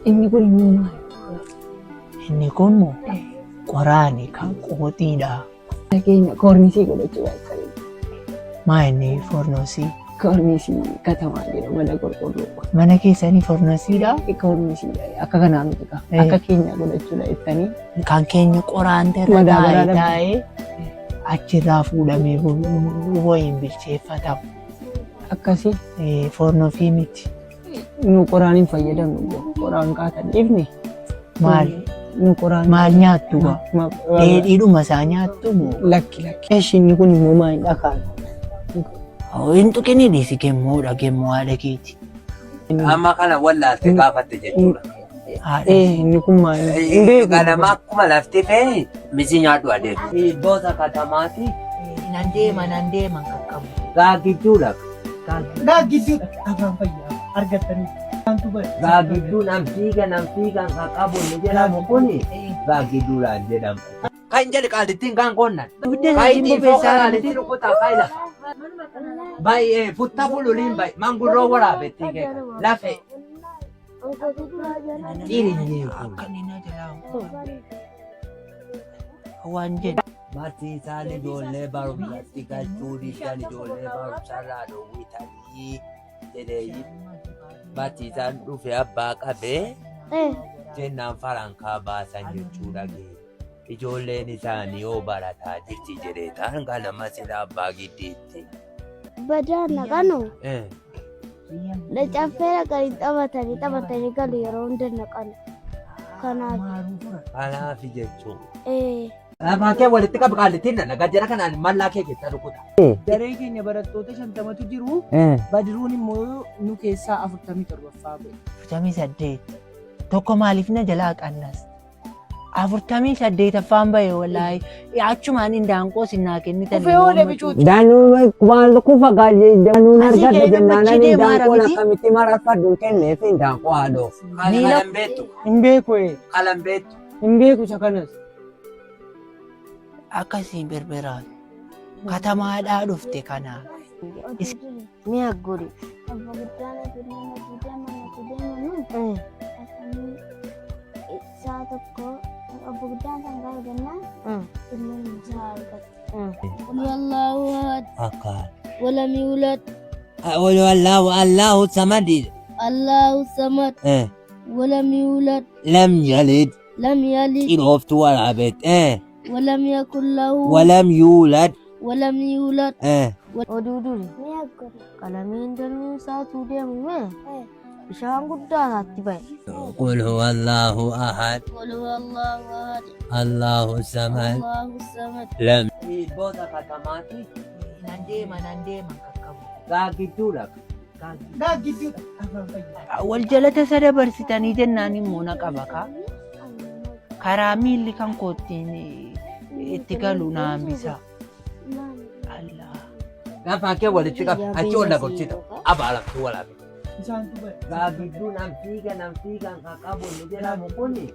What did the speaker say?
Inni kun immoo maali? Inni kun qoraani kan qooxiidha. Nageenya koornisii godhachuu baay'ee. Maa inni fornoosii? Koornisii katamaa jedha mana qorqorroo. Mana keessanii fornoosiidha? Koornisiidha. Akka kanaa miti qaba. Akka keenya godhachuudha jettanii. Kan keenya qoraan irra taa'ee achirraa fuudhamee wayiin bilcheeffatamu. Akkasii Fornoo fi miti. nu qoraan hin fayyadamnu. Qoraan kaatan ifni. Maal? Nu qoraan Maal nyaattu? Dheedhiidhuma isaa nyaattu moo? lakki. Inni kun immoo maal dhakaan? Hin tuqini dhiisi gemmoodha gemmoo haadha keeti. Amma kana wallaalte gaafatte jechuudha. Inni kun maal? Ganama akkuma lafti fe'e misi nyaadhu adeemu. Iddoo katamaati. Nan deema qaqqabu. Gaagidduudha. Gaagidduudha. Afaan fayyaa argattanii. Gaagidduun nam fiigan kan qabu ni jedhamu kuni gaagidduudhaan jedhamu. Kan jedhi qaalittiin kan qonnan. Kaayittii fooqa qaalittii rukutaa kaayila. Baay'ee futta bululiin baay'ee mangurroo waraabettii keessa lafe. Dhiirinni Akka inni na jalaa waan jedhu. barsiisaan ijoollee barumsatti galchuu dhiisaan ijoollee barumsarraa dhoowwitanii jedhee barsiisaan dhufe abbaa qabee jennaan farankaa baasan jechuudha. Ijoolleen isaanii yoo barataa jirti jedhee ta'an ganama sila abbaa giddiitti. Badaana kanu caffeera kan taphatanii galu yeroo hunda naqan. Kanaaf jechuudha. Lafaa kee walitti qabu qaalittiin nagaa jira kanaan mallaa kee keessa rukuta. Daree keenya barattoota 50tu jiru. Badiruun immoo nu keessaa 47ffaa ba'e. 48 tokko maaliif na jalaa qannas? 48ffaan bahe wallahi achumaan indaanqoo sinnaa kennitan. Kufee oolee bicuuti. Daanuu maal kufa gaajee daanuu Asii argate keenya jennaan machi deemaa daanuu rabiti? akkamitti mararfadhu kenneef daanuu haadhoo. Kalan beektu. Hin beeku Kalan beektu. hin beeku isa kanas. Akkasiin berberaatu katamaadhaa dhufte kanaa. Mi'a guri. Abba guddaan deemanu. Isaa tokko abba guddaan kan gaafa jennaan. Illeen isaa argatu. Wallahu ahad. Akkaan. Walam yulad. Allahu samadi. Allahu samad. Walam yulad. Lam yalid. Lam yalid. Xirooftu waraabet. Walam yakun lahu. Walam yuulad. Walam yulad. Oduuduri. Mi'a guri. Qalamiin danuu isaatuu deemu mee? Bishaan guddaa isaatti bahe. Qul huwa Allahu ahad. Qul huwa Allahu ahad. Allahu samad. Allahu samad. Lam. Iddoo katamaati. Nan deema qaqqabu. Gaagidduudha. Gaagidduudha. Afaan fayyaa. Wal jalata isa dabarsitanii jennaan immoo na qaba kaa. Karaa miilli kan koottiin itti galu na hambisa. Allah. Gaafa kee walitti qabu achi ol dabarsita. Abaalaftuu walaabee. Isaantu ba'e. Gaagidduun nam fiigan kan qabu ni jedhamu kuni